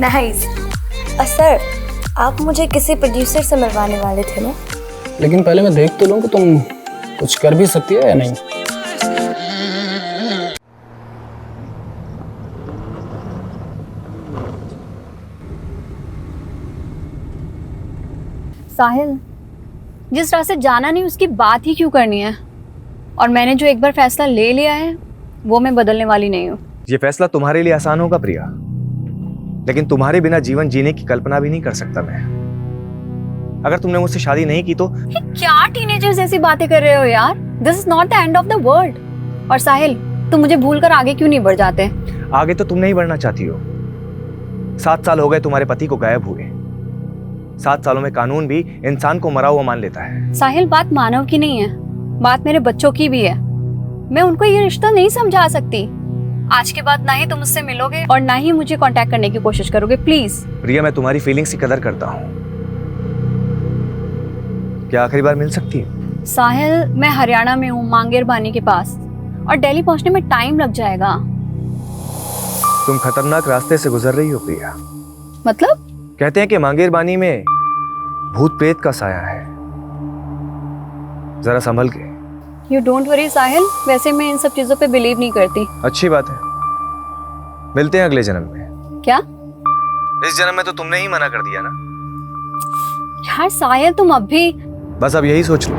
Nice. Sir, आप मुझे किसी प्रोड्यूसर से मिलवाने वाले थे ना? लेकिन पहले मैं देख तो लूं कि तुम कुछ कर भी सकती हो या नहीं। साहिल, जिस रास्ते जाना नहीं उसकी बात ही क्यों करनी है? और मैंने जो एक बार फैसला ले लिया है वो मैं बदलने वाली नहीं हूँ। ये फैसला तुम्हारे लिए आसान होगा प्रिया, लेकिन तुम्हारे बिना जीवन जीने की कल्पना भी नहीं कर सकता मैं। अगर तुमने मुझसे शादी नहीं की तो ये क्या टीनेजर्स जैसी बातें कर रहे हो यार? This is not the end of the world. और साहिल, तुम मुझे भूलकर आगे क्यों नहीं बढ़ जाते? आगे तो तुम नहीं बढ़ना चाहती हो। 7 साल हो गए तुम्हारे पति को गायब हुए। 7 सालों में कानून भी इंसान को मरा हुआ मान लेता है। साहिल, बात मानव की नहीं है, बात मेरे बच्चों की भी है। मैं उनको ये रिश्ता नहीं समझा सकती। आज के बाद ना ही तुम मुझसे मिलोगे और ना ही मुझे कांटेक्ट करने की कोशिश करोगे, प्लीज। प्रिया, मैं तुम्हारी फीलिंग्स की कदर करता हूँ। क्या आखिरी बार मिल सकती है? साहिल, मैं हरियाणा में हूँ, मांगेर बानी के पास, और दिल्ली पहुंचने में टाइम लग जाएगा। तुम खतरनाक रास्ते से गुजर रही हो प्रिया। मतलब? कहते हैं कि मांगेर बानी में भूत प्रेत का साया है, जरा संभल के। यू डोंट वरी साहिल, वैसे मैं इन सब चीजों पे बिलीव नहीं करती। अच्छी बात है, मिलते हैं अगले जन्म में। क्या? इस जन्म में तो तुमने ही मना कर दिया ना। यार साहिल, तुम अब भी। बस अब यही सोच लो,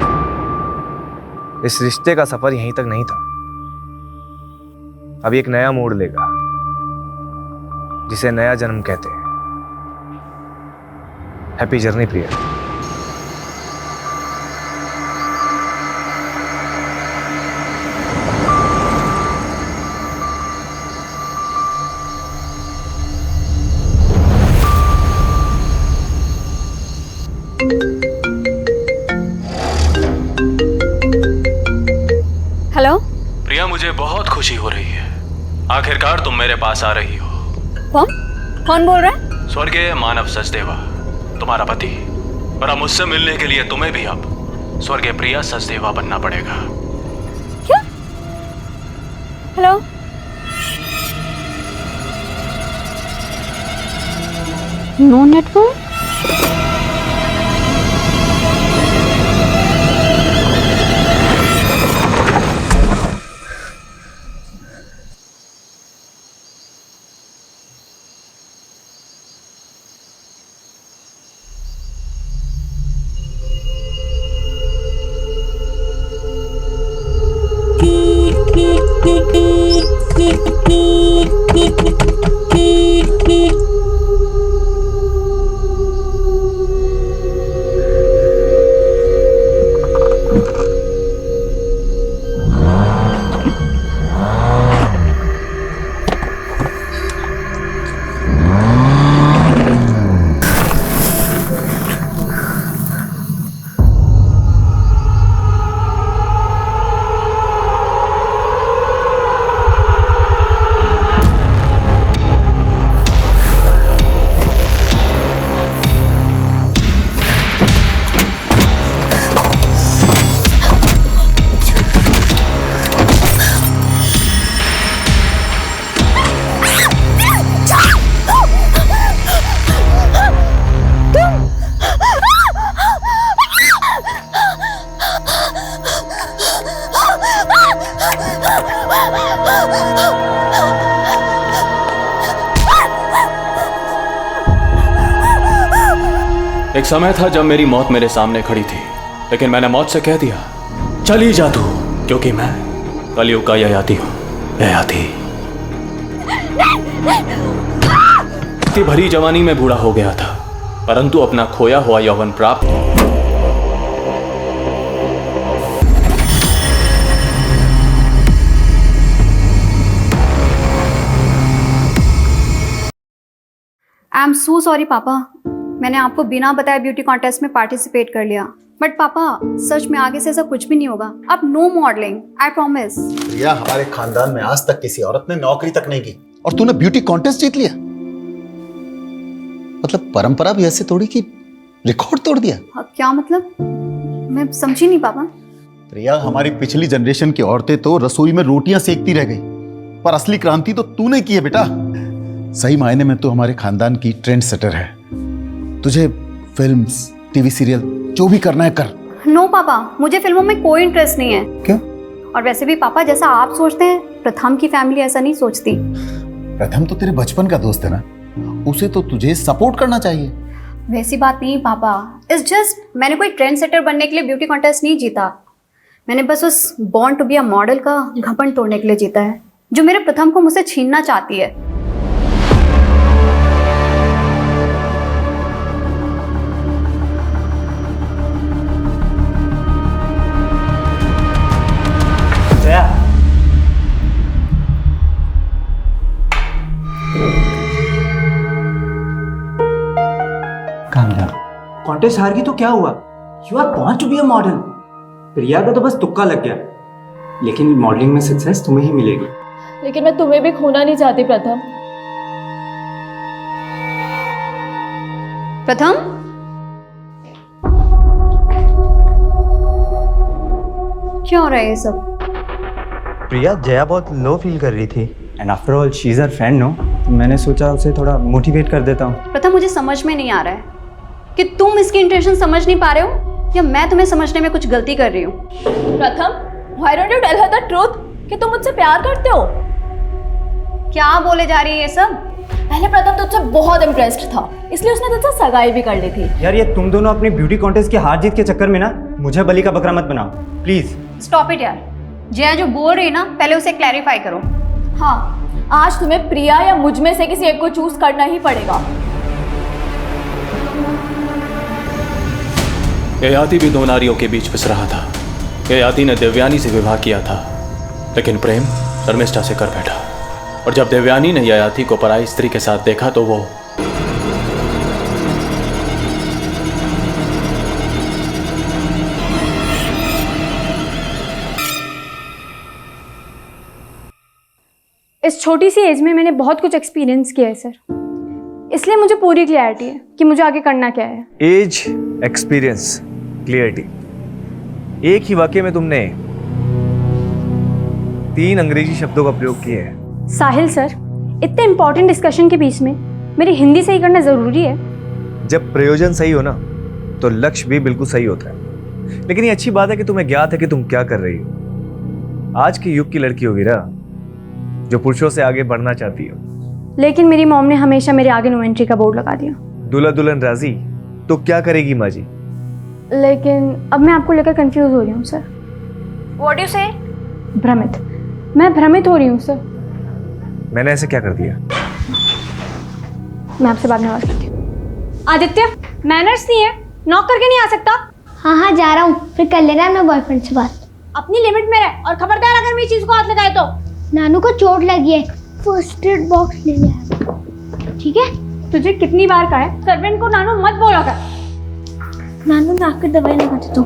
इस रिश्ते का सफर यहीं तक नहीं था, अब एक नया मोड़ लेगा जिसे नया जन्म कहते हैं। हैप्पी जर्नी प्रिया। हेलो प्रिया, मुझे बहुत खुशी हो रही है, आखिरकार तुम मेरे पास आ रही हो। कौन कौन बोल रहा है? स्वर्गीय मानव सचदेवा, तुम्हारा पति। पर अब मुझसे मिलने के लिए तुम्हें भी अब स्वर्गीय प्रिया सचदेवा बनना पड़ेगा। क्या? हेलो? No network? एक समय था जब मेरी मौत मेरे सामने खड़ी थी, लेकिन मैंने मौत से कह दिया, चली जा तू, क्योंकि मैं कलयुग का ययाति हूं। ययाति इतनी भरी जवानी में बूढ़ा हो गया था, परंतु अपना खोया हुआ यौवन प्राप्त। आई एम सो सॉरी पापा, मैंने आपको बिना बताए ब्यूटी कॉन्टेस्ट में पार्टिसिपेट कर लिया। बट पापा, सच में आगे से ऐसा कुछ भी नहीं होगा। अब नो मॉडलिंग, आई प्रॉमिस। प्रिया, हमारे खानदान में आज तक किसी औरत ने नौकरी तक नहीं की और तूने ब्यूटी कॉन्टेस्ट जीत लिया। मतलब परंपरा भी ऐसे तोड़ी कि रिकॉर्ड तोड़ दिया। क्या मतलब? मैं समझी नहीं पापा। प्रिया, हमारी पिछली जनरेशन की औरतें तो रसोई में रोटियां सेकती रह गई, पर असली क्रांति तो तूने की है बेटा। सही मायने में तो हमारे खानदान की ट्रेंड सेटर है। तुझे फिल्म्स, टीवी सीरियल जो भी करना है कर। नो पापा, मुझे फिल्मों में कोई इंटरेस्ट नहीं है। क्यों? और वैसे भी पापा, जैसा आप सोचते हैं, प्रथम की फैमिली ऐसा नहीं सोचती। प्रथम तो तेरे बचपन का दोस्त है ना, उसे तो तुझे सपोर्ट करना चाहिए। वैसी बात नहीं पापा, इट्स जस्ट मैंने कोई ट्रेंड सेटर बनने के लिए ब्यूटी कॉन्टेस्ट नहीं जीता। मैंने बस उस born to be a model का घमंड तोड़ने के लिए जीता है, जो मेरे प्रथम को मुझसे छीनना चाहती है। कॉन्टेस्ट हार गई तो क्या हुआ? You are born to be a model. Priya का तो बस तुक्का लग गया, लेकिन मॉडलिंग में सक्सेस तुम्हें ही मिलेगी। लेकिन मैं तुम्हें भी खोना नहीं चाहती प्रथम। प्रथम, क्या हो रहा है ये सब? प्रिया, जया बहुत लो फील कर रही थी, and after all she is her friend no, तो मैंने सोचा उसे थोड़ा मोटिवेट कर देता हूँ। प्रथम, मुझे समझ में नहीं आ रहा है कि तुम इसकी इंटेंशन समझ नहीं पा रहे हो या मैं तुम्हें समझने में कुछ गलती कर रही हूँ। प्रथम, why don't you tell her the truth कि तुम मुझसे प्यार करते हो? क्या बोले जा रही है ये सब? पहले प्रथम तुझसे बहुत इम्प्रेस्ड था, इसलिए उसने तुझसे सगाई भी कर ली थी। यार, ये तुम दोनों अपनी ब्यूटी कॉन्टेस्ट की हार जीत के चक्कर में ना मुझे बलि का बकरा मत बनाओ प्लीज। स्टॉप इट यार। जया जो बोल रही है ना, पहले उसे क्लैरिफाई करो। हाँ, आज तुम्हें प्रिया या मुझ में से किसी एक को चूज करना ही पड़ेगा। ययाति भी दो नारियों के बीच पिस रहा था। ययाति ने देवयानी से विवाह किया था, लेकिन प्रेम शर्मिष्ठा से कर बैठा। और जब देवयानी ने ययाति को पराई स्त्री के साथ देखा तो वो इस छोटी सी एज में मैंने बहुत कुछ एक्सपीरियंस किया है सर, इसलिए मुझे पूरी क्लैरिटी है कि मुझे आगे करना क्या है। एज, एक्सपीरियंस, क्लियरिटी, एक ही वाक्य में तुमने 3 अंग्रेजी शब्दों का प्रयोग किया है। साहिल सर, इतने इंपॉर्टेंट डिस्कशन के बीच में मेरी हिंदी सही करना जरूरी है। जब प्रयोजन सही हो ना तो लक्ष्य भी बिल्कुल सही होता है। लेकिन ये अच्छी बात है कि तुम्हें ज्ञात है कि तुम क्या कर रही हो। आज के युग की लड़की हो वीरा, जो पुरुषों से आगे बढ़ना चाहती हो। लेकिन मेरी मॉम ने हमेशा मेरे आगे नो एंट्री का बोर्ड लगा दिया। दूल्हा दुल्हन राजी तो क्या करेगी माँ जी? लेकिन अब मैं आपको लेकर कंफ्यूज हो रही हूँ सर। व्हाट डू से? भ्रमित, मैं भ्रमित हो रही हूँ सर। मैंने ऐसे क्या कर दिया? मैं आपसे बाद में बात करती हूँ। आदित्य, मैनर्स नहीं है, नॉक करके नहीं आ सकता। हाँ हाँ जा रहा हूँ, फिर कर लेना अपने बॉयफ्रेंड से बात। अपनी लिमिट में रह, और खबरदार अगर मेरी चीज को हाथ लगाए तो। नानू को चोट लगी है, फर्स्ट एड बॉक्स ले लिया, ठीक है? तुझे कितनी बार कहा है सर्वेंट को नानू मत बोला कर। नानू मैं आपकी दवाई लगाती हूँ।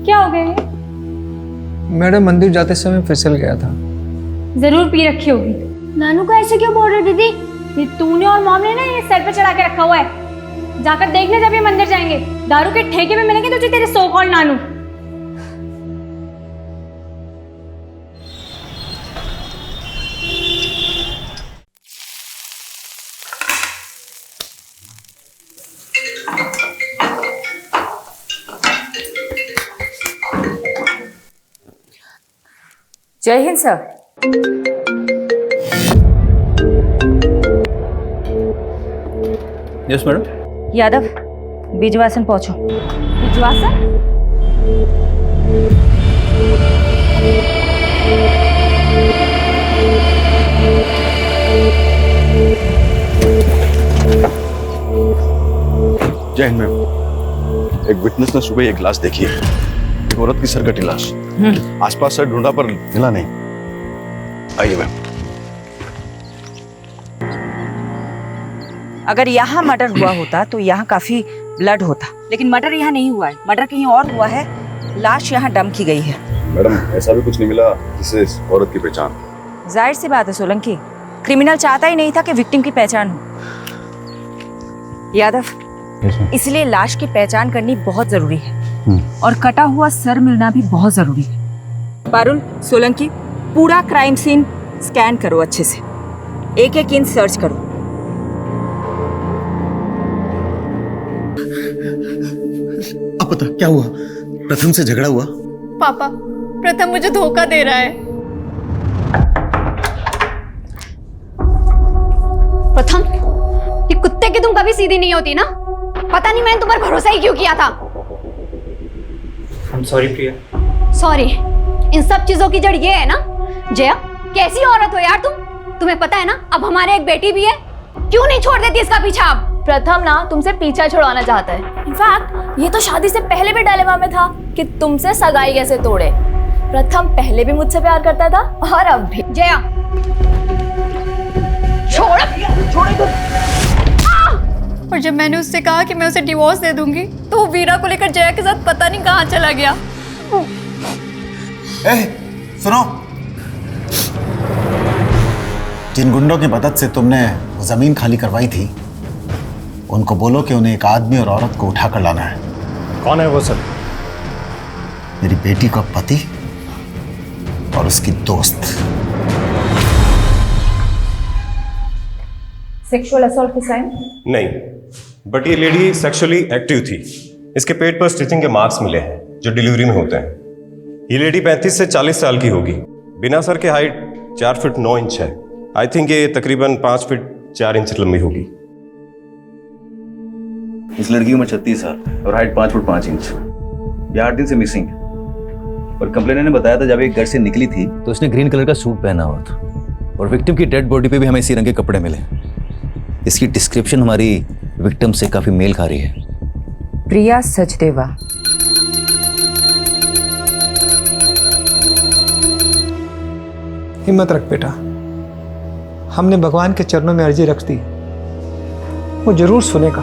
क्या हो गया ये? मैडम मंदिर जाते समय फिसल गया था। जरूर पी रखी होगी। नानू को ऐसे क्यों बोल रहे हो दीदी? ये तूने और मॉम ने ना ये सर पे चढ़ा के रखा हुआ है। जाकर देखने जब ये मंदिर जाएंगे, दारू के ठेके में मिलेंगे तुझे तेरे सो कॉल्ड नानू। जय हिंद sir. Yes madam. Yadav, Bijwasan पहुंचो। विश्वासन? जय हिंद मैम। एक विटनेस ने सुबह एक लाश देखी है, एक औरत की सरकटी लाश। आसपास से ढूंढा पर मिला नहीं। आइए मैम। अगर यहाँ मर्डर हुआ होता तो यहाँ काफी ब्लड होता, लेकिन मर्डर यहाँ नहीं हुआ है, मर्डर कहीं और हुआ है। लाश यहाँ डंप की गई है। मैडम, ऐसा भी कुछ नहीं मिला जिससे इस औरत की पहचान। जाहिर सी बात है सोलंकी, क्रिमिनल चाहता ही नहीं था कि विक्टिम की पहचान हो। यादव, इसलिए लाश की पहचान करनी बहुत जरूरी है और कटा हुआ सर मिलना भी बहुत जरूरी है। पारुल, सोलंकी, पूरा क्राइम सीन स्कैन करो अच्छे से। एक एक इंच सर्च करो। अब बता क्या हुआ? प्रथम से झगड़ा हुआ? पापा, प्रथम मुझे धोखा दे रहा है। प्रथम, ये कुत्ते की तुम कभी सीधी नहीं होती ना। पता नहीं मैंने तुम पर भरोसा ही क्यों किया था। I'm sorry Priya. सॉरी, इन सब चीजों की जड़ ये है ना। जया, कैसी औरत हो यार तुम। तुम्हें पता है ना अब हमारे एक बेटी भी है। क्यों नहीं छोड़ देती इसका पीछा अब। प्रथम ना तुमसे पीछा छुड़वाना चाहता है। इनफैक्ट ये तो शादी से पहले भी डायलेमा में था कि तुमसे सगाई कैसे तोड़े। प्रथम पहले भी मुझसे प्यार करता था और अब भी। जया, छोड़। और जब मैंने उससे कहा कि मैं उसे डिवोर्स दे दूंगी तो वो वीरा को लेकर जया के साथ पता नहीं कहाँ चला गया। सुनो, जिन गुंडों की मदद से तुमने जमीन खाली करवाई थी उनको बोलो कि उन्हें एक आदमी और औरत को उठाकर लाना है। कौन है वो सर? मेरी बेटी का पति और उसकी दोस्त। सेक्सुअल असॉल्ट के साइन? नहीं, बट ये लेडी सेक्सुअली एक्टिव थी। इसके पेट पर स्टिचिंग के मार्क्स मिले हैं जो डिलीवरी में होते हैं। ये लेडी 35 से 40 साल की होगी। बिना सर के हाइट 4 फीट 9 इंच है। आई थिंक ये तकरीबन 5 फीट 4 इंच लंबी होगी। इस लड़की की उम्र 36 साल और हाइट 5 फुट 5 इंच। ये 8 दिन से मिसिंग है और कंप्लेनर ने बताया था जब ये घर से निकली थी तो उसने ग्रीन कलर का सूट पहना हुआ था और विक्टिम की डेड बॉडी पे भी हमें इसी रंग के कपड़े मिले। इसकी डिस्क्रिप्शन हमारी विक्टिम से काफी मेल खा रही है। प्रिया सचदेवा। हिम्मत रख बेटा, हमने भगवान के चरणों में अर्जी रख दी, वो जरूर सुनेगा।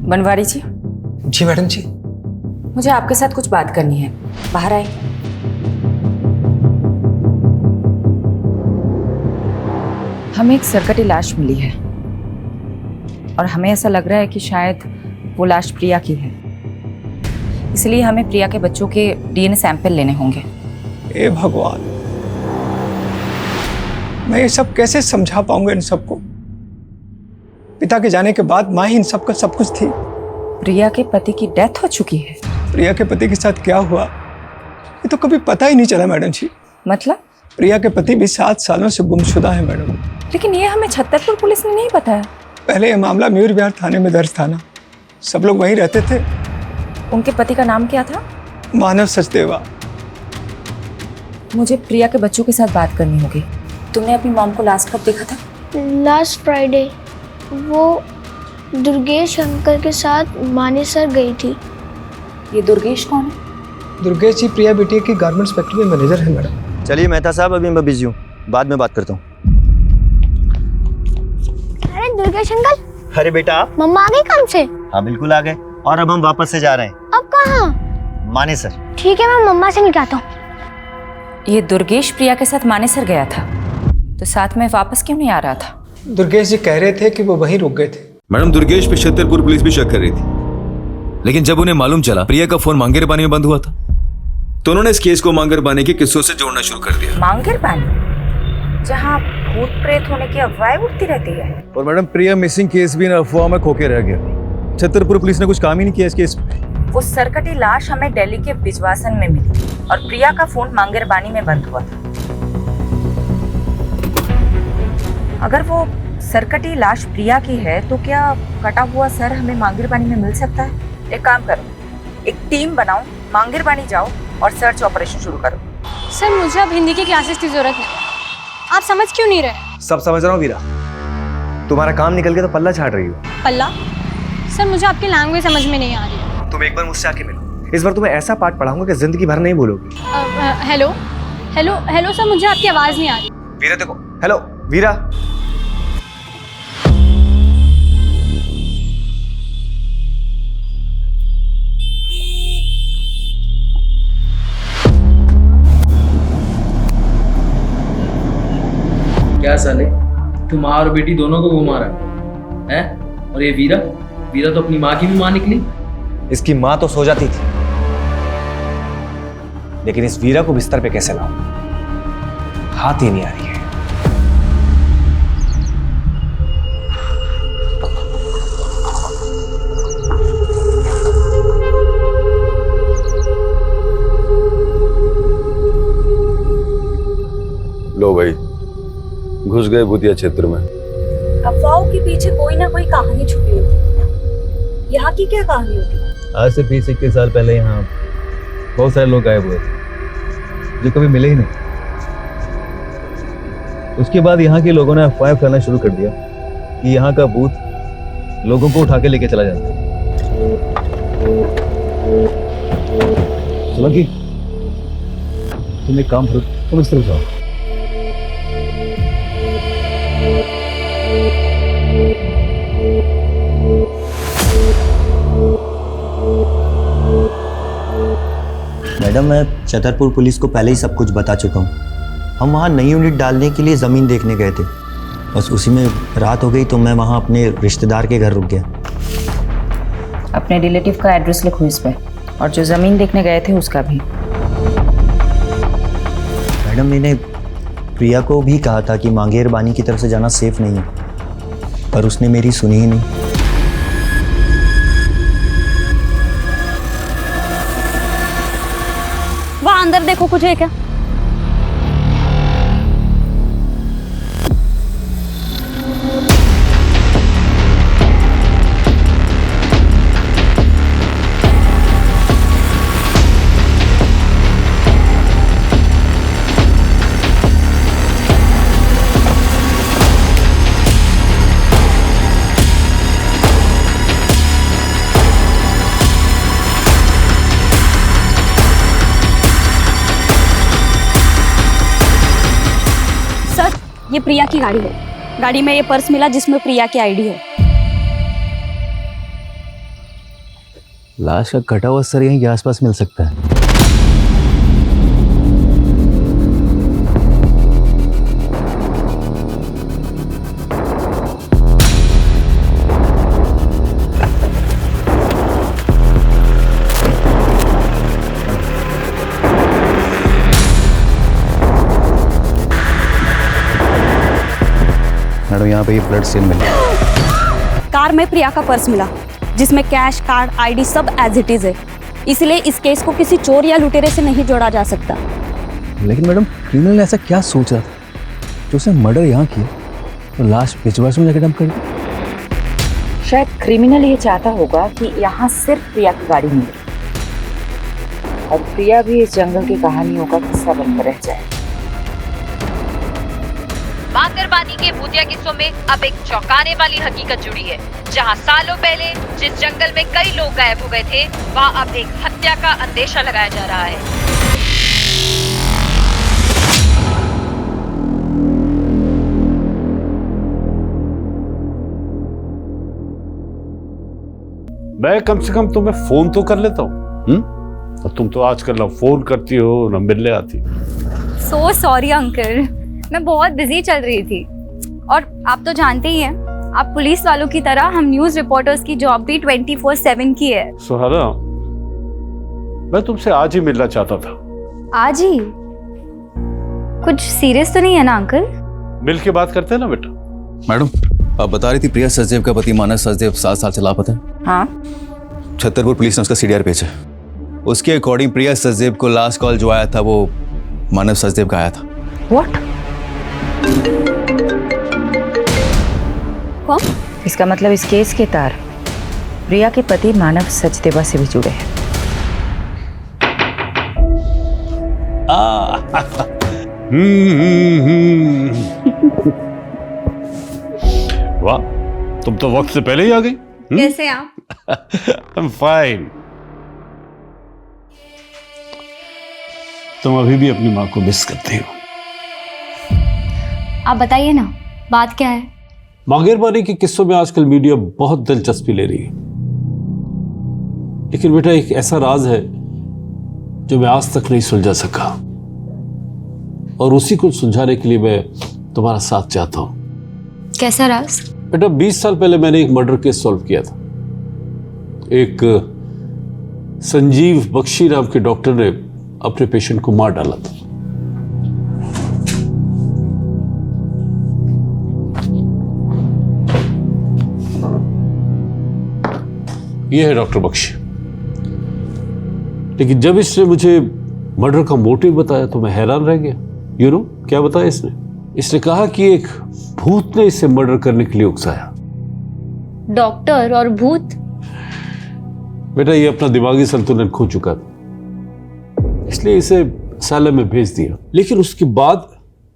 बनवारी जी। जी मैडम जी। मुझे आपके साथ कुछ बात करनी है, बाहर आए। हमें एक सरकटी लाश मिली है और हमें ऐसा लग रहा है कि शायद वो लाश प्रिया की है। इसलिए हमें प्रिया के बच्चों के डीएनए सैंपल लेने होंगे। ए भगवान, मैं ये सब कैसे समझा पाऊंगा इन सबको। पिता के जाने के बाद माँ ही इन सबका सब कुछ थी। प्रिया के पति की डेथ हो चुकी है। प्रिया के पति के साथ क्या हुआ ये तो कभी पता ही नहीं चला मैडम जी। मतलब? प्रिया के पति भी 7 सालों से गुमशुदा है मैडम। लेकिन ये हमें छतरपुर पुलिस ने नहीं बताया। पहले ये मामला मयूर विहार थाने में दर्ज था ना, सब लोग वहीं रहते थे। उनके पति का नाम क्या था? मानव सचदेवा। मुझे प्रिया के बच्चों के साथ बात करनी होगी। तुमने अपनी मॉम को लास्ट कब देखा था? Last Friday. वो दुर्गेश अंकल के साथ मानेसर गई थी। ये दुर्गेश कौन है? दुर्गेश जी प्रिया बेटी की गारमेंट्स फैक्ट्री में मैनेजर है मैडम। चलिए मेहता साहब, अभी मैं बिजी हूँ, बाद में बात करता हूँ। अरे दुर्गेश अंकल। अरे बेटा, मम्मा आ गई काम से? हाँ बिल्कुल आ गए और अब हम वापस से जा रहे हैं। अब कहाँ? मानेसर। ठीक है, मैं मम्मा से निकलता हूँ। ये दुर्गेश प्रिया के साथ मानेसर गया था तो साथ में वापस क्यों नहीं आ रहा था? दुर्गेश जी कह रहे थे कि वो वहीं रुक गए थे। मैडम, दुर्गेश पे छतरपुर पुलिस भी शक कर रही थी, लेकिन जब उन्हें मालूम चला प्रिया का फोन मांगेर पानी में बंद हुआ था तो उन्होंने इस केस को मांगेर पानी के किस्सों से जोड़ना शुरू कर दिया। मांगेर पानी, जहाँ भूत प्रेत होने की अफवाहें उठती रहती है। और मैडम, प्रिया मिसिंग केस भी इन अफवाह में खोके रह गया। छतरपुर पुलिस ने कुछ काम ही नहीं किया इस केस में। वो सरकटी लाश हमें दिल्ली के बिजवासन में मिली और प्रिया का फोन मांगेर पानी में बंद हुआ था। अगर वो सरकटी लाश प्रिया की है तो क्या कटा हुआ सर हमें मांगेर पानी में मिल सकता है? एक काम करो, एक टीम बनाओ, मांगेर पानी जाओ और सर्च ऑपरेशन शुरू करो। सर मुझे अब हिंदी की क्लासेस की जरूरत नहीं। आप समझ क्यों नहीं रहे? सब समझ रहा हूँ वीरा, तुम्हारा काम निकल गया तो पल्ला झाड़ रही हो। पल्ला? सर मुझे आपकी लैंग्वेज समझ में नहीं आ रही है। तुम एक बार मुझसे आके मिलो, इस बार तुम्हें ऐसा पाठ पढ़ाऊंगा कि जिंदगी भर नहीं भूलोगी। हेलो हेलो हेलो सर, मुझे आपकी आवाज नहीं आ रही। वीरा देखो, हेलो वीरा। क्या साले, तुम माँ और बेटी दोनों को घुमा रहा है? और ये वीरा तो अपनी माँ की भी माँ निकली। इसकी माँ तो सो जाती थी लेकिन इस वीरा को बिस्तर पे कैसे लाऊं, हाथ ही नहीं आ रही है। लो भाई, घुस गए भूतिया क्षेत्र में। अफवाहों के पीछे कोई ना कोई कहानी छुपी होती। यहाँ की क्या कहानी होती? आज से 20-21 साल पहले यहाँ बहुत सारे लोग गायब हुए थे जो कभी मिले ही नहीं। उसके बाद यहाँ के लोगों ने अफवाह फैलाना शुरू कर दिया कि यहाँ का भूत लोगों को उठा के लेके चला जाता है। सोलंकी, तुम एक काम करो, तुम इस तरफ जाओ। मैडम, मैं छतरपुर पुलिस को पहले ही सब कुछ बता चुका हूँ। हम वहाँ नई यूनिट डालने के लिए ज़मीन देखने गए थे, बस उसी में रात हो गई तो मैं वहाँ अपने रिश्तेदार के घर रुक गया। अपने रिलेटिव का एड्रेस लिखो इस पे, और जो ज़मीन देखने गए थे उसका भी। मैडम, मैंने प्रिया को भी कहा था कि मांगेर बानी की तरफ से जाना सेफ नहीं है, पर उसने मेरी सुनी ही नहीं। वहाँ अंदर देखो, कुछ है क्या? ये प्रिया की गाड़ी है। गाड़ी में ये पर्स मिला जिसमें प्रिया की आईडी है। लाश का कटा हुआ सर यहीं के आसपास मिल सकता है। मैडम, यहाँ पे ये ब्लड स्टेन मिला। कार में प्रिया का पर्स मिला जिसमें कैश, कार्ड, आईडी सब एज इट इज है। इसलिए इस केस को किसी चोर या लुटेरे से नहीं जोड़ा जा सकता। लेकिन मैडम, क्रिमिनल ने ऐसा क्या सोचा जो उसने मर्डर यहाँ किया तो लाश पिछवाश में जाकर डंप कर दी? शायद क्रिमिनल ये चाहता होगा कि यहाँ सिर्फ प्रिया की गाड़ी मिले और प्रिया भी इस जंगल की कहानियों का हिस्सा बनकर रह जाए। मांगरबानी के भूतिया किस्सों में अब एक चौंकाने वाली हकीकत जुड़ी है। जहां सालों पहले जिस जंगल में कई लोग गायब हो गए थे, वहां अब एक हत्या का अंदेशा लगाया जा रहा है। मैं कम से कम तुम्हें फोन तो कर लेता हूँ, और तुम तो आजकल ना फोन करती हो ना मिलने आती। सो सॉरी अंकल, मैं बहुत बिजी चल रही थी। और आप तो जानते ही हैं, आप पुलिस वालों की तरह हम न्यूज़ रिपोर्टर्स की जॉब भी 24/7 की है। सुहाना, मैं तुमसे आज ही मिलना चाहता था। आज ही? कुछ सीरियस तो नहीं है ना अंकल? मिल के बात करते हैं ना बेटा। मैडम, आप बता रही थी प्रिया सचदेव का पति मानस सचदेव 7 साल से लापता है। हाँ, छतरपुर पुलिस ने उसका सीडीआर भेजा। उसके अकॉर्डिंग प्रिया सचदेव को लास्ट कॉल जो आया था वो मानव सचदेव का आया था। व्हाट? कौन? इसका मतलब इस केस के तार प्रिया के पति मानव सचदेवा से भी जुड़े हैं। वाह, तुम तो वक्त से पहले ही आ गई। कैसे आप? I'm fine। तुम अभी भी अपनी माँ को मिस करती हो। आप बताइए ना, बात क्या है? मांगेरबानी के किस्सों में आजकल मीडिया बहुत दिलचस्पी ले रही है, लेकिन बेटा एक ऐसा राज है जो मैं आज तक नहीं सुलझा सका, और उसी को सुलझाने के लिए मैं तुम्हारा साथ चाहता हूं। कैसा राज? बेटा 20 साल पहले मैंने एक मर्डर केस सॉल्व किया था। एक संजीव बख्शी नाम के डॉक्टर ने अपने पेशेंट को मार डाला था। यह है डॉक्टर बख्शी। लेकिन जब इसने मुझे मर्डर का मोटिव बताया तो मैं हैरान रह गया। यू नो क्या बताया इसने? इसने कहा कि एक भूत ने इसे मर्डर करने के लिए उकसाया। डॉक्टर और भूत? बेटा ये अपना दिमागी संतुलन खो चुका था, इसलिए इसे असylum में भेज दिया। लेकिन उसके बाद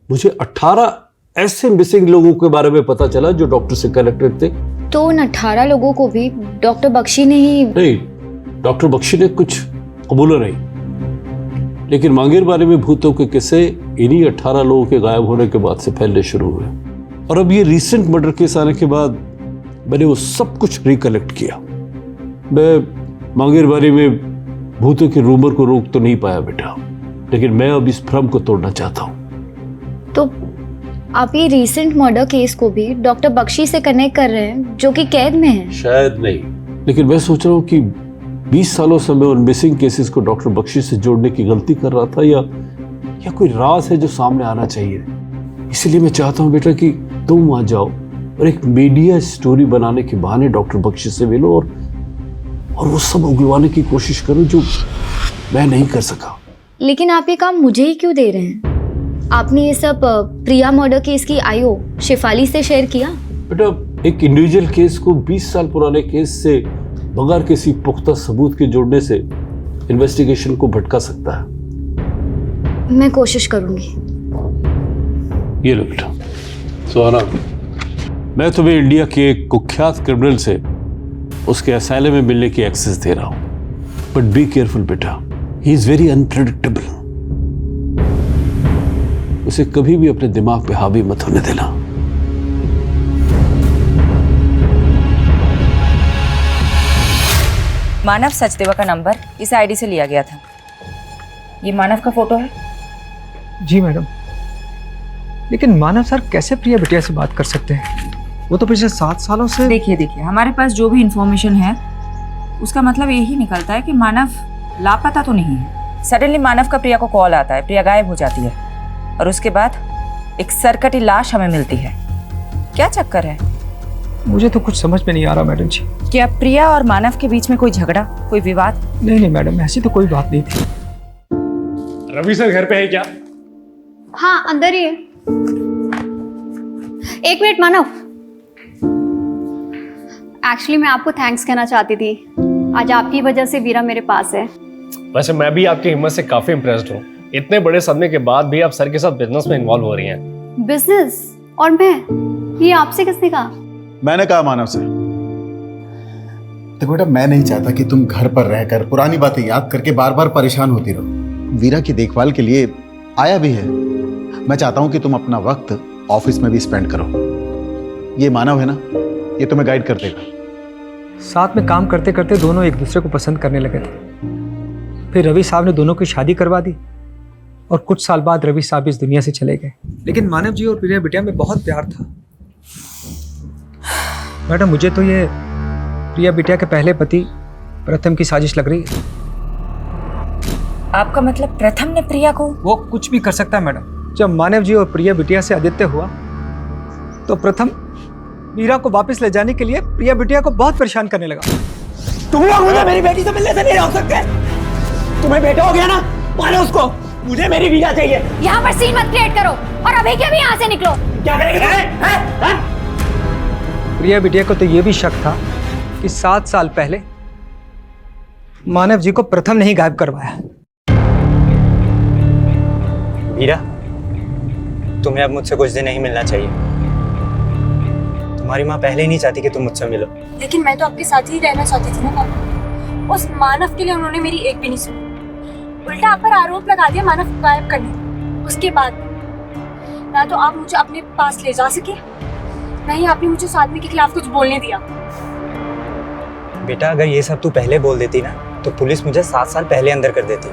मुझे 18 ऐसे मिसिंग लोगों के बारे में पता चला जो डॉक्टर से कनेक्टेड थे। तो उन 18 लोगों को भी डॉक्टर बख्शी ने ही? नहीं, डॉक्टर बख्शी ने कुछ कबूला नहीं, लेकिन मांगेर बारे में भूतों के किस्से इन्हीं 18 लोगों के गायब होने के बाद से फैलने शुरू हुए। और अब ये रीसेंट मर्डर केस आने के बाद मैंने वो सब कुछ रिकलेक्ट किया। मैं मांगेर बारे में भूतों के रूमर को रोक तो नहीं पाया बेटा, लेकिन मैं अब इस भ्रम को तोड़ना चाहता हूँ। तो आप ये रीसेंट मर्डर केस को भी डॉक्टर बख्शी से कनेक्ट कर रहे हैं जो कि कैद में है? शायद नहीं, लेकिन मैं सोच रहा हूँ कि 20 सालों से मैं उन मिसिंग केसेस को डॉक्टर बख्शी से जोड़ने की गलती कर रहा था, या कोई राज है जो सामने आना चाहिए। इसलिए मैं चाहता हूँ बेटा कि तुम वहां जाओ और एक मीडिया स्टोरी बनाने के बहाने डॉक्टर बख्शी से मिलो और वो सब उगलवाने की कोशिश करो जो मैं नहीं कर सका। लेकिन आप ये काम मुझे ही क्यों दे रहे हैं? आपने ये सब प्रिया मर्डर केस की आईओ शेफाली से शेयर किया? बेटा एक इंडिविजुअल केस को 20 साल पुराने केस से बगैर किसी पुख्ता सबूत के जोड़ने से इन्वेस्टिगेशन को भटका सकता है। मैं कोशिश करूंगी। ये लो बेटा। सुहाना, मैं तुम्हें इंडिया के एक कुख्यात क्रिमिनल से उसके असylum में मिलने की एक्सेस दे रहा हूं, बट बी केयरफुल बेटा, ही इज वेरी अनप्रेडिक्टेबल। उसे कभी भी अपने दिमाग पे हावी मत होने देना। मानव सचदेवा का नंबर इस आईडी से लिया गया था। ये मानव का फोटो है? जी मैडम, लेकिन मानव सर कैसे प्रिया बिटिया से बात कर सकते हैं? वो तो पिछले 7 सालों से। देखिए हमारे पास जो भी इंफॉर्मेशन है उसका मतलब यही निकलता है कि मानव लापता तो नहीं है। सडनली मानव का प्रिया को कॉल आता है, प्रिया गायब हो जाती है और उसके बाद एक सरकटी लाश हमें मिलती है। क्या चक्कर है? मुझे तो कुछ समझ में नहीं आ रहा मैडम जी। क्या प्रिया और मानव के बीच में कोई झगड़ा, कोई विवाद? नहीं मैडम, ऐसी तो कोई बात नहीं थी। रवि सर घर पे है क्या? हाँ अंदर ही है। एक मिनट मानव, एक्चुअली मैं आपको थैंक्स कहना चाहती थी। आज आपकी वजह से वीरा मेरे पास है। वैसे मैं भी आपकी हिम्मत से काफी इम्प्रेस्ड हूँ। इतने बड़े सदमे के बाद भी आप सर के साथ बिजनेस में इन्वॉल्व हो रही हैं। बिजनेस? और मैं? ये आपसे किसने कहा? मैंने कहा मानव से। देखो बेटा, मैं नहीं चाहता कि तुम घर पर रहकर पुरानी बातें याद करके बार बार परेशान होती रहो। वीरा की देखभाल के लिए आया भी है। मैं चाहता हूं कि तुम अपना वक्त ऑफिस में भी स्पेंड करो। ये मानव है ना, ये तुम्हें गाइड कर देगा। साथ में काम करते करते दोनों एक दूसरे को पसंद करने लगे थे। फिर रवि साहब ने दोनों की शादी करवा दी और कुछ साल बाद रवि साहब इस दुनिया से चले गए। लेकिन मानव जी और प्रिया बिटिया में बहुत प्यार था। मैडम मुझे तो ये प्रिया बिटिया के पहले पति प्रथम की साजिश लग रही है। आपका मतलब प्रथम ने प्रिया को? वो कुछ भी कर सकता है मैडम। जब मानव जी और प्रिया बिटिया से आदित्य हुआ तो प्रथम वीरा को वापस ले जाने के लिए प्रिया बिटिया को बहुत परेशान करने लगा। तुम लोग मुझे मेरी बेटी से मिलने से नहीं रोक सकते। तुम्हें बेटा हो गया ना, मारो उसको। मुझे मेरी वीरा चाहिए। यहाँ पर सीन मत क्रिएट करो और अभी के अभी यहाँ से निकलो। क्या करेंगे? प्रिया बिटिया को तो ये भी शक था कि 7 साल पहले मानव जी को प्रथम ने ही गायब करवाया। वीरा, तुम्हें अब मुझसे कुछ दिन नहीं मिलना चाहिए। तुम्हारी माँ पहले ही नहीं चाहती कि तुम मुझसे मिलो। लेकिन मैं तो आपके साथ ही रहना चाहती थी ना पापा। उस मानव के लिए उन्होंने मेरी एक भी नहीं सुनी, उल्टा आप पर आरोप लगा दिया मानव को गायब करने। उसके बाद ना तो आप मुझे अपने पास ले जा सके, ना ही आपने मुझे उस आदमी के खिलाफ कुछ बोलने दिया। बेटा अगर ये सब तू पहले बोल देती ना तो पुलिस मुझे 7 साल पहले अंदर कर देती।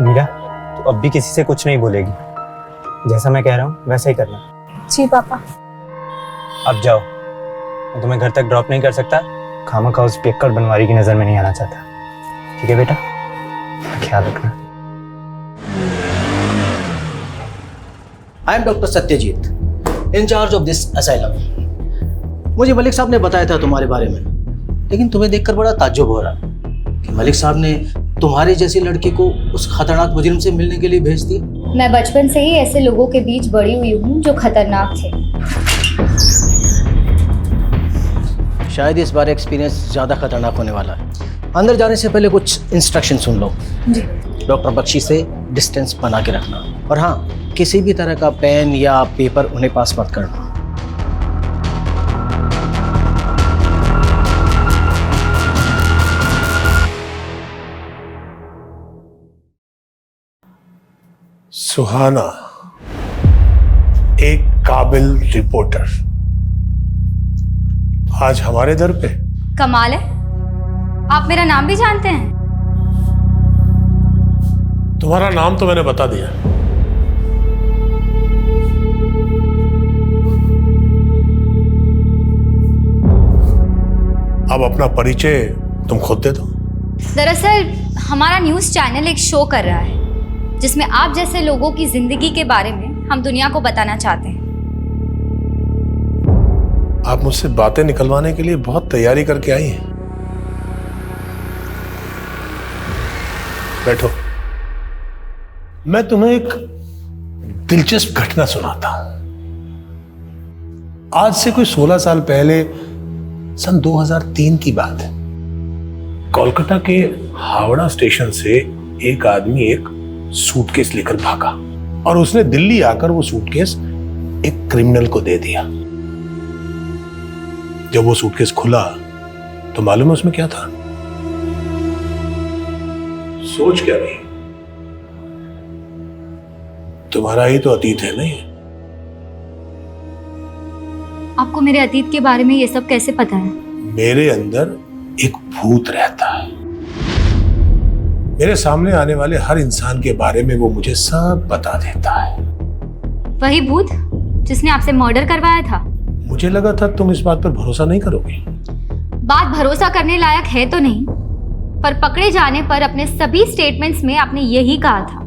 मीरा, तू अब भी किसी से कुछ नहीं बोलेगी। जैसा मैं कह रहा हूँ वैसा ही करना। जी पापा। अब जाओ, मैं तुम्हें घर तक ड्रॉप नहीं कर सकता, खामखा उस पियक्कड़ बनवारी की नजर में नहीं आना चाहता। ठीक है बेटा, ख्याल रखना। I am doctor Satyajit, in charge of this asylum. मुझे मलिक साहब ने बताया था तुम्हारे बारे में, लेकिन तुम्हें देखकर बड़ा ताज्जुब हो रहा कि मलिक साहब ने तुम्हारी जैसी लड़की को उस खतरनाक मुजरिम से मिलने के लिए भेज दिया। मैं बचपन से ही ऐसे लोगों के बीच बड़ी हुई हूँ जो खतरनाक थे। शायद इस बार एक्सपीरियंस ज़्यादा खतरनाक होने वाला है। अंदर जाने से पहले कुछ इंस्ट्रक्शन सुन लो। जी। डॉक्टर बख्शी से डिस्टेंस बना के रखना, और हाँ, किसी भी तरह का पेन या पेपर उन्हें पास मत करना। सुहाना एक काबिल रिपोर्टर आज हमारे दर पे। कमाल है, आप मेरा नाम भी जानते हैं? तुम्हारा नाम तो मैंने बता दिया। अब अपना परिचय तुम खुद दे दो। दरअसल हमारा न्यूज़ चैनल एक शो कर रहा है जिसमें आप जैसे लोगों की जिंदगी के बारे में हम दुनिया को बताना चाहते हैं। आप मुझसे बातें निकलवाने के लिए बहुत तैयारी करके आई हैं। बैठो, मैं तुम्हें एक दिलचस्प घटना सुनाता हूं। आज से कोई 16 साल पहले सन 2003 की बात है। कोलकाता के हावड़ा स्टेशन से एक आदमी एक सूटकेस लेकर भागा और उसने दिल्ली आकर वो सूटकेस एक क्रिमिनल को दे दिया। जब वो सूटकेस खुला तो मालूम है उसमें क्या था? सोच क्या रही? तुम्हारा ही तो अतीत है नहीं? आपको मेरे अतीत के बारे में ये सब कैसे पता है? मेरे अंदर एक भूत रहता है। मेरे सामने आने वाले हर इंसान के बारे में वो मुझे सब बता देता है। वही भूत जिसने आपसे मर्डर करवाया था? मुझे लगा था तुम इस बात पर भरोसा नहीं करोगे। बात भरोसा करने लायक है तो नहीं, पर पकड़े जाने पर अपने सभी स्टेटमेंट्स में आपने यही कहा था।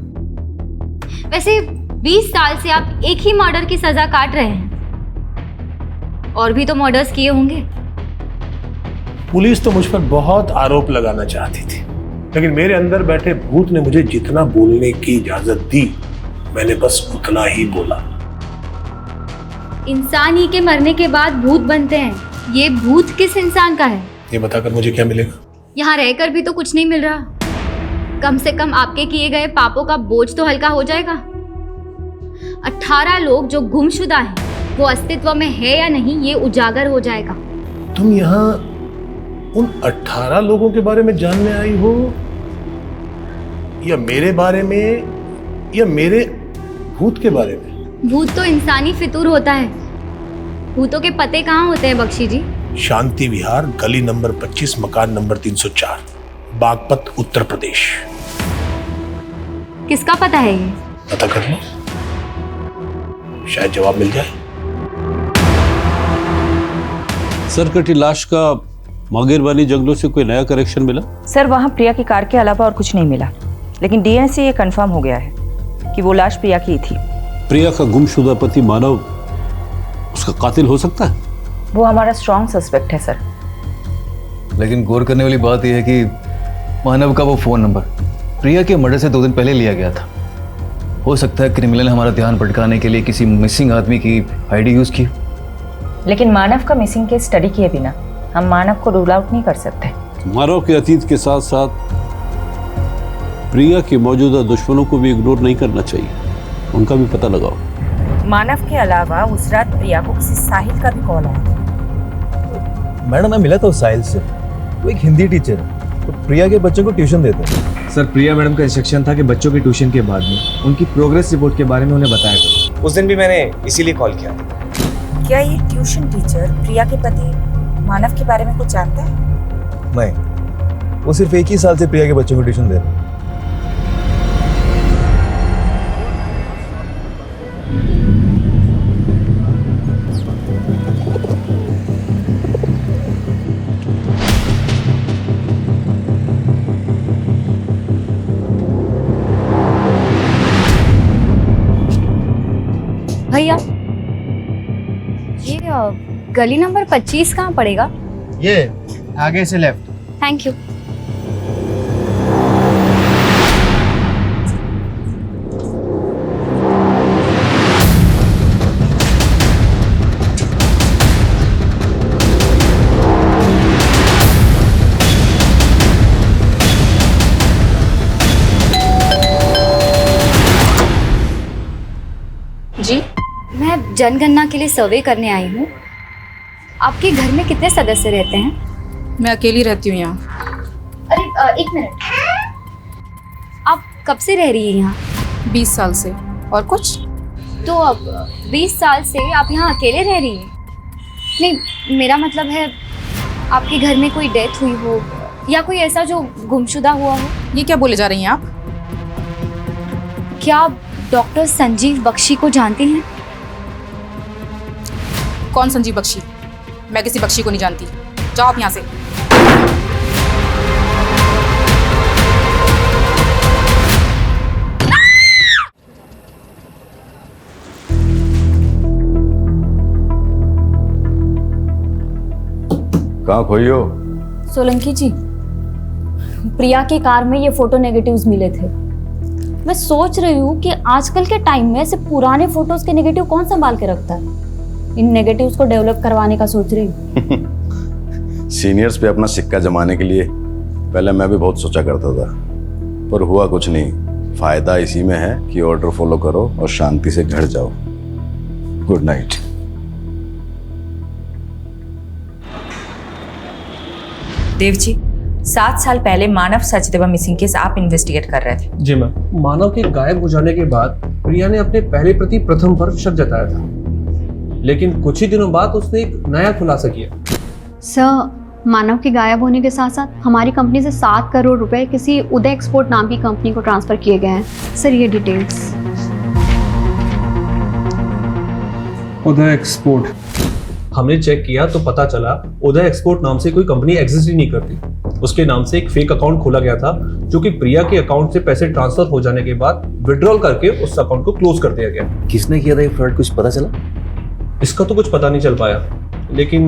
वैसे 20 साल से आप एक ही मर्डर की सजा काट रहे हैं, और भी तो मर्डर्स किए होंगे। पुलिस तो मुझ पर बहुत आरोप लगाना चाहती थी, लेकिन मेरे अंदर बैठे भूत ने मुझे जितना बोलने की इजाजत दी, मैंने बस उतना ही बोला। इंसान ही के मरने के बाद भूत बनते हैं, ये भूत किस इंसान का है? ये बताकर मुझे क्या मिलेगा? यहाँ रहकर भी तो कुछ नहीं मिल रहा। कम से कम आपके किए गए पापों का बोझ तो हल्का हो जाएगा। 18 लोग जो गुमशुदा हैं, वो अस्तित्व में है या नहीं ये उजागर हो जाएगा। तुम यहाँ उन 18 लोगों के बारे में जानने आई हो, या मेरे बारे में, या मेरे भूत के बारे में? भूत तो इंसानी फितूर होता है। भूतों के पते कहाँ होते हैं बख्शी जी? शांति विहार, गली नंबर 25, मकान नंबर 304, बागपत, उत्तर प्रदेश। किसका पता है ये? पता कर लो, शायद जवाब मिल जाए। सर, कटी लाश का मांगेरबानी जंगलों से कोई नया करेक्शन मिला? सर, वहाँ प्रिया की कार के अलावा और कुछ नहीं मिला, लेकिन डीएनए से ये कंफर्म हो गया है कि वो लाश प्रिया की ही थी। प्रिया का गुमशुदा पति मानव उसका कातिल हो सकता है? वो हमारा स्ट्रॉन्ग सस्पेक्ट है सर। लेकिन गौर करने वाली बात यह है कि मानव का वो फोन नंबर प्रिया के मर्डर से 2 दिन पहले लिया गया था। हो सकता है क्रिमिनल ने हमारा ध्यान भटकाने के लिए किसी मिसिंग आदमी की आईडी यूज की। लेकिन मानव का मिसिंग केस स्टडी किए बिना हम मानव को रूल आउट नहीं कर सकते। मानव के अतीत के साथ साथ प्रिया के मौजूदा दुश्मनों को भी इग्नोर नहीं करना चाहिए, उनका भी पता लगाओ। मानव के अलावा उस रात प्रिया को किसी साहिल का भी कॉल आया। मैडम, मैं मिला था उस साहिल से, वो एक हिंदी टीचर है, तो प्रिया के बच्चों को ट्यूशन देते हैं। सर, प्रिया मैडम का इंस्ट्रक्शन था कि बच्चों की ट्यूशन के बाद में उनकी प्रोग्रेस रिपोर्ट के बारे में उन्हें बताया करो। उस दिन भी मैंने इसीलिए कॉल किया। क्या ये ट्यूशन टीचर प्रिया के पति मानव के बारे में कुछ जानता है? नहीं, वो सिर्फ 1 ही साल से प्रिया के बच्चों को ट्यूशन दे रहे हैं। गली नंबर 25 कहाँ पड़ेगा? ये आगे से लेफ्ट। Thank you. जी, मैं जनगणना के लिए सर्वे करने आई हूँ। आपके घर में कितने सदस्य रहते हैं? मैं अकेली रहती हूँ यहाँ। अरे एक मिनट, आप कब से रह रही हैं यहाँ? 20 साल से। और कुछ? तो अब 20 साल से आप यहाँ अकेले रह रही हैं? नहीं, मेरा मतलब है आपके घर में कोई डेथ हुई हो या कोई ऐसा जो गुमशुदा हुआ हो। ये क्या बोले जा रही हैं आप? क्या आप डॉक्टर संजीव बख्शी को जानती हैं? कौन संजीव बख्शी? मैं किसी बख्शी को नहीं जानती। जाओ आप यहाँ से। कहाँ खोई हो? सोलंकी जी, प्रिया की कार में ये फोटो नेगेटिव्स मिले थे। मैं सोच रही हूँ कि आजकल के टाइम में ऐसे पुराने फोटोज के नेगेटिव कौन संभाल के रखता है। इन नेगेटिव्स को डेवलप करवाने का सोच रही हूँ। सीनियर्स पे अपना सिक्का जमाने के लिए पहले मैं भी बहुत सोचा करता था, पर हुआ कुछ नहीं। फायदा इसी में है कि ऑर्डर फॉलो करो और शांति से घर जाओ। Good night. देव जी, 7 साल पहले मानव सचदेवा मिसिंग केस आप इन्वेस्टिगेट कर रहे थे। जी मैम, मानव के गायब हो जाने के बाद प्रिया ने अपने पहले पति प्रथम पर शक जताया था, लेकिन कुछ ही दिनों बाद उसने एक नया खुलासा किया। सर, मानव के गायब होने के साथ साथ हमारी कंपनी से 7 करोड़ रुपए किसी उदय एक्सपोर्ट नाम की कंपनी को ट्रांसफर किए गए हैं। सर, ये डिटेल्स। उदय एक्सपोर्ट, हमने चेक किया तो पता चला उदय एक्सपोर्ट नाम से कोई कंपनी एग्जिस्ट ही नहीं करती। उसके नाम से एक फेक अकाउंट खोला गया था, जो कि प्रिया के अकाउंट से पैसे ट्रांसफर हो जाने के बाद विड्रॉल करके उस अकाउंट को क्लोज कर दिया गया। किसने किया था ये फ्रॉड, कुछ पता चला? इसका तो कुछ पता नहीं चल पाया, लेकिन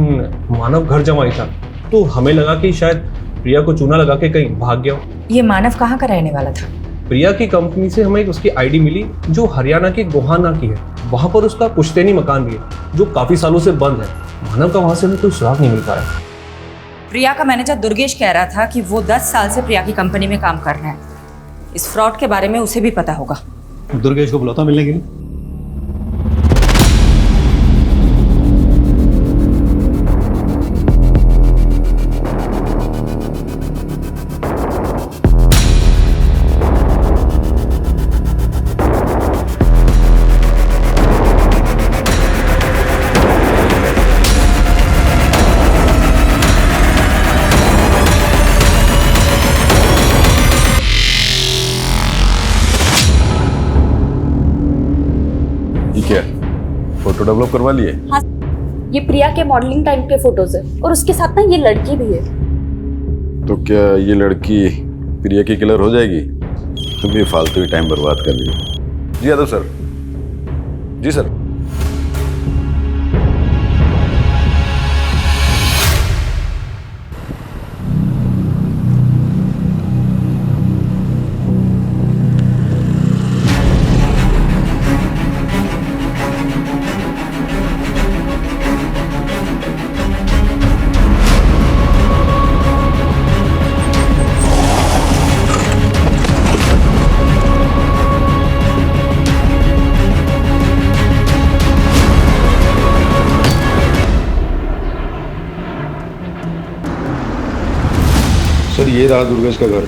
मानव घर जमाई था, तो हमें लगा कि शायद प्रिया को चूना लगा के कहीं भाग गया। ये मानव कहाँ का रहने वाला था? प्रिया की कंपनी से हमें उसकी आईडी मिली जो हरियाणा के गोहाना की है। वहां पर उसका पुश्तैनी मकान भी है जो काफी सालों से बंद है। मानव का वहां से हमें कोई सुराग नहीं मिल पाया। प्रिया का मैनेजर दुर्गेश कह रहा था कि वो 10 साल से प्रिया की कंपनी में काम कर रहे हैं। इस फ्रॉड के बारे में उसे भी पता होगा। दुर्गेश को बुलाता मिलने के लिए। फोटो डेवलप करवा लिए? हाँ, ये प्रिया के मॉडलिंग टाइम के फोटोज है और उसके साथ ना ये लड़की भी है। तो क्या ये लड़की प्रिया की किलर हो जाएगी? तुम भी फालतू ही टाइम बर्बाद कर रही हो। जी यादव सर। जी सर। सर, ये रहा दुर्गेश का घर।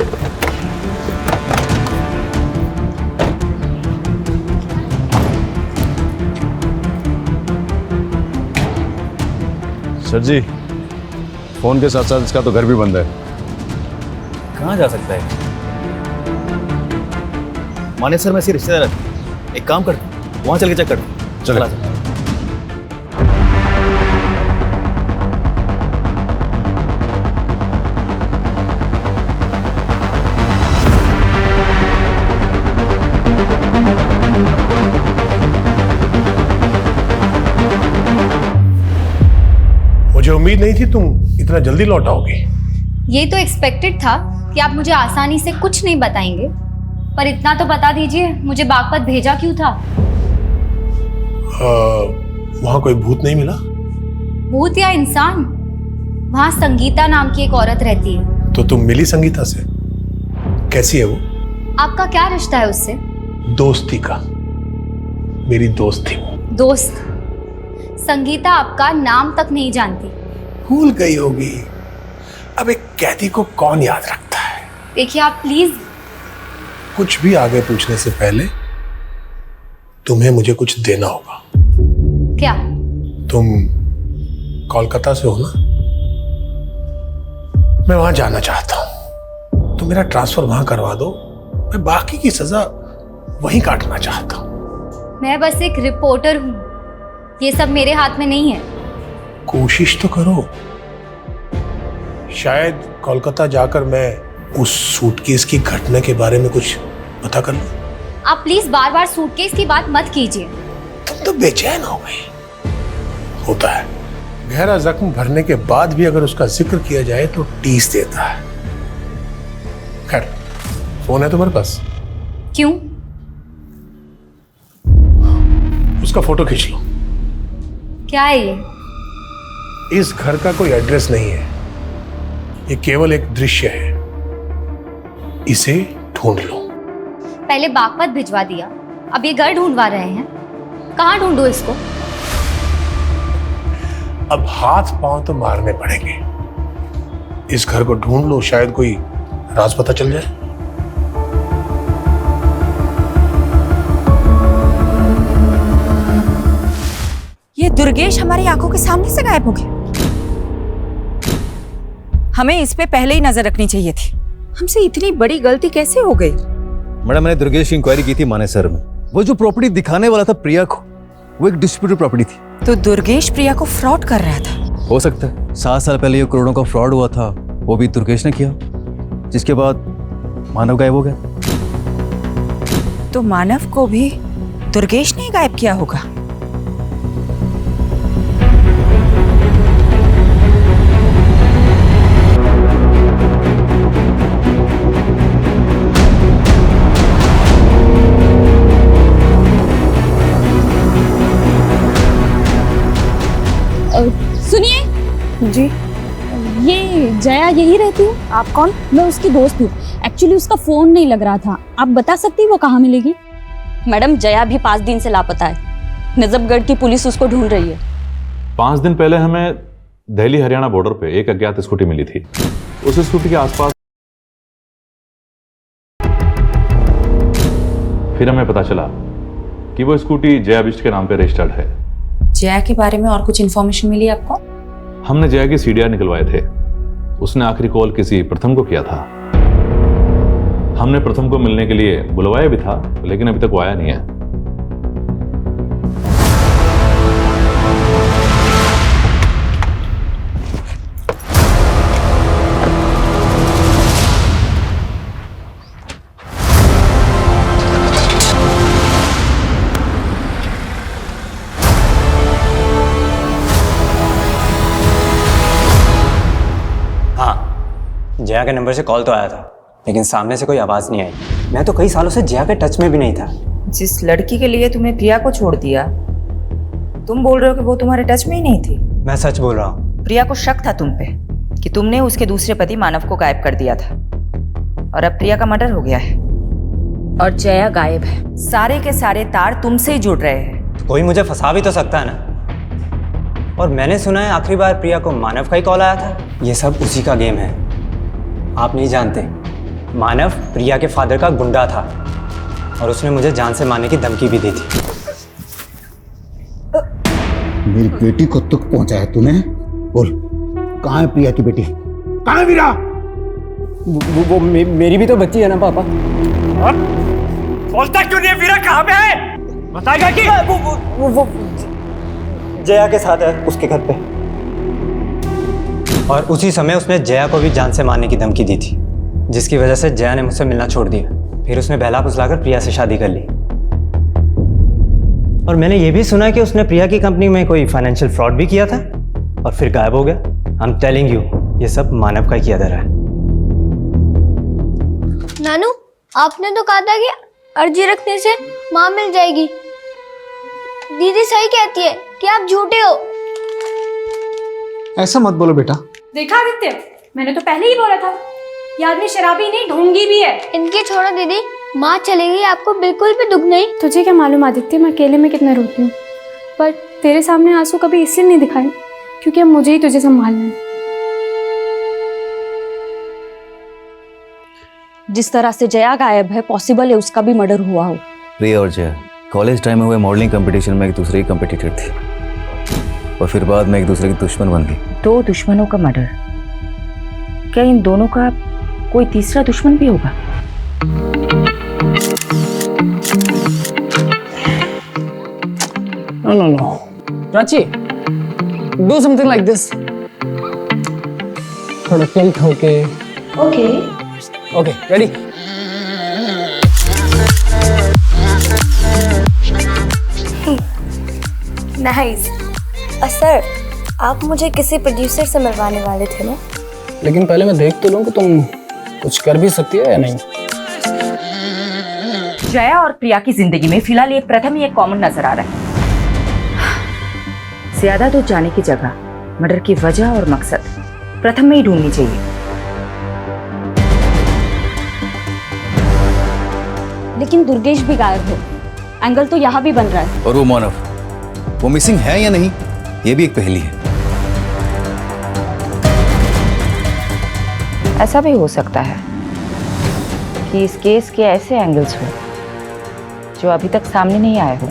सर जी, फोन के साथ साथ इसका तो घर भी बंद है। कहाँ जा सकता है? माने सर, मैं इसके रिश्तेदार हूं। एक काम करता हूं, वहां चल के चेक करता हूं। चला। मुझे उम्मीद नहीं थी तुम इतना जल्दी लौट आओगी। ये तो एक्सपेक्टेड था कि आप मुझे आसानी से कुछ नहीं बताएंगे, पर इतना तो बता दीजिए मुझे बागपत भेजा क्यों था? वहां कोई भूत नहीं मिला? भूत या इंसान? वहां संगीता नाम की एक औरत रहती है। तो तुम मिली संगीता से? कैसी है वो? आपका क्या रिश्ता है उससे? दोस्ती का, मेरी दोस्त थी वो। दोस्त? संगीता आपका नाम तक नहीं जानती। भूल गई होगी। अब एक कैदी को कौन याद रखता है? देखिए आप प्लीज। कुछ भी आगे पूछने से पहले तुम्हें मुझे कुछ देना होगा। क्या? तुम कोलकाता से हो ना? मैं वहां जाना चाहता हूं। तुम मेरा ट्रांसफर वहां करवा दो, मैं बाकी की सजा वहीं काटना चाहता हूं। मैं बस एक रिपोर्टर हूं, ये सब मेरे हाथ में नहीं है। कोशिश तो करो। शायद कोलकाता जाकर मैं उस सूटकेस की घटना के बारे में कुछ पता कर लूं। आप प्लीज बार बार सूटकेस की बात मत कीजिए। तुम तो बेचैन हो गई। होता है, गहरा जख्म भरने के बाद भी अगर उसका जिक्र किया जाए तो टीस देता है। खैर, फोन है तुम्हारे पास? क्यों? उसका फोटो खींच लो। क्या है ये? इस घर का कोई एड्रेस नहीं है, ये केवल एक दृश्य है। इसे ढूंढ लो। पहले बागपत भिजवा दिया, अब ये घर ढूंढवा रहे हैं। कहाँ ढूंढूं इसको? अब हाथ पांव तो मारने पड़ेंगे। इस घर को ढूंढ लो, शायद कोई राज पता चल जाए। ये दुर्गेश हमारी आंखों के सामने से गायब हो गया। हमें इस पे पहले ही नजर रखनी चाहिए थी। हमसे इतनी बड़ी गलती कैसे हो गई? मैडम, मैंने दुर्गेश की इंक्वायरी की थी मानेसर में। वो जो प्रॉपर्टी दिखाने वाला था प्रिया को, वो एक डिस्प्यूटेड प्रॉपर्टी थी। तो दुर्गेश प्रिया को फ्रॉड कर रहा था? हो सकता है। 7 साल पहले ये करोड़ों का फ्रॉड हुआ था, वो भी दुर्गेश ने किया, जिसके बाद मानव गायब हो गया। तो मानव को भी दुर्गेश ने गायब किया होगा। सुनिए जी, ये जया यही रहती है? आप कौन? मैं उसकी दोस्त हूँ। एक्चुअली उसका फोन नहीं लग रहा था, आप बता सकती वो कहाँ मिलेगी? मैडम, जया भी 5 दिन से लापता है। नजफगढ़ की पुलिस उसको ढूंढ रही है। 5 दिन पहले हमें दिल्ली हरियाणा बॉर्डर पे एक अज्ञात स्कूटी मिली थी। उस स्कूटी के आसपास फिर हमें पता चला कि वो स्कूटी जया बिष्ट के नाम पे रजिस्टर्ड है। जया के बारे में और कुछ इन्फॉर्मेशन मिली आपको? हमने जया की सीडीआर निकलवाए थे। उसने आखिरी कॉल किसी प्रथम को किया था। हमने प्रथम को मिलने के लिए बुलवाया भी था, लेकिन अभी तक वो आया नहीं है। जया के नंबर से कॉल तो आया था, लेकिन सामने से कोई आवाज नहीं आई। मैं तो कई सालों से जया के टच में भी नहीं था। जिस लड़की के लिए तुम्हें प्रिया को छोड़ दिया, तुम बोल रहे हो कि वो तुम्हारे टच में ही नहीं थी? मैं सच बोल रहा हूँ। प्रिया को शक था तुम पे कि तुमने उसके दूसरे पति मानव को गायब कर दिया था, और अब प्रिया का मर्डर हो गया है और जया गायब है। सारे के सारे तार तुमसे ही जुड़ रहे हैं। कोई मुझे फंसा भी तो सकता है ना। और मैंने सुना है आखिरी बार प्रिया को मानव का ही कॉल आया था। ये सब उसी का गेम है। आप नहीं जानते, मानव प्रिया के फादर का गुंडा था और उसने मुझे जान से मारने की धमकी भी दी थी। मेरी बेटी को तक पहुंचाया तूने? बोल, कहाँ है प्रिया की बेटी? कहाँ है वीरा? वो मेरी भी तो बच्ची है ना पापा। बोलता क्यों नहीं? वीरा कहाँ पे है? बताएगा कि? वो जया के साथ है, उसके घर पे। और उसी समय उसने जया को भी जान से मारने की धमकी दी थी, जिसकी वजह से जया ने मुझसे मिलना छोड़ दिया। फिर उसने बहला फुसलाकर प्रिया से शादी कर ली। और मैंने ये भी सुना कि उसने प्रिया की कंपनी में कोई फाइनेंशियल फ्रॉड भी किया था। और फिर गायब हो गया। आई एम टेलिंग यू, ये सब मानव का किया धरा है। नानू, आपने तो कहा था कि अर्जी रखने से माँ मिल जाएगी। दीदी सही कहती है कि आप झूठे हो। ऐसा मत बोलो बेटा। देखा आदित्य, मैंने तो पहले ही बोला था, ये आदमी शराबी नहीं ढोंगी भी है। इनकी छोड़ो दीदी, माँ चली गई, आपको बिल्कुल भी दुख नहीं। तुझे क्या मालूम आदित्य, मैं अकेले में कितना रोती हूँ, पर तेरे सामने आंसू कभी इसलिए नहीं दिखाए क्योंकि अब मुझे ही तुझे संभालना है। जिस तरह से जया गायब है, पॉसिबल है उसका भी मर्डर हुआ हो। प्रिया और जया कॉलेज टाइम में हुए मॉडलिंग कंपटीशन में एक दूसरे की कंपटीटर थी और फिर बाद में एक दूसरे की दुश्मन बन गई। 2 दुश्मनों का मर्डर, क्या इन दोनों का कोई तीसरा दुश्मन भी होगा? No. Prachi, do something like this. थोड़ा टिल्ट होके। Okay, ready? नाइस। सर, आप मुझे किसी प्रोड्यूसर से मिलवाने वाले थे ना? लेकिन पहले मैं देख तो लूं कि तुम कुछ कर भी सकती हो या नहीं। जया और प्रिया की जिंदगी में फिलहाल ये प्रथम ही एक कॉमन नजर आ रहा है। ज्यादा दूर जाने की जगह मर्डर की वजह और मकसद प्रथम में ही ढूंढनी चाहिए। लेकिन दुर्गेश भी गायब है, एंगल तो यहाँ भी बन रहा है। और वो मानव, वो मिसिंग है या नहीं, ये भी एक पहेली है। ऐसा भी हो सकता है कि इस केस के ऐसे एंगल्स हो जो अभी तक सामने नहीं आए हो।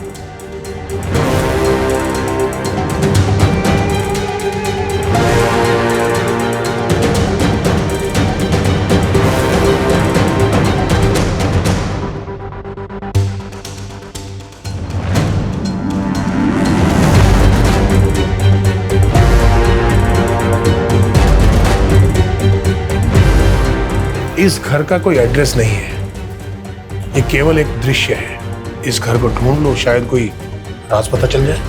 इस घर का कोई एड्रेस नहीं है, ये केवल एक दृश्य है। इस घर को ढूंढ लो, शायद कोई राज पता चल जाए।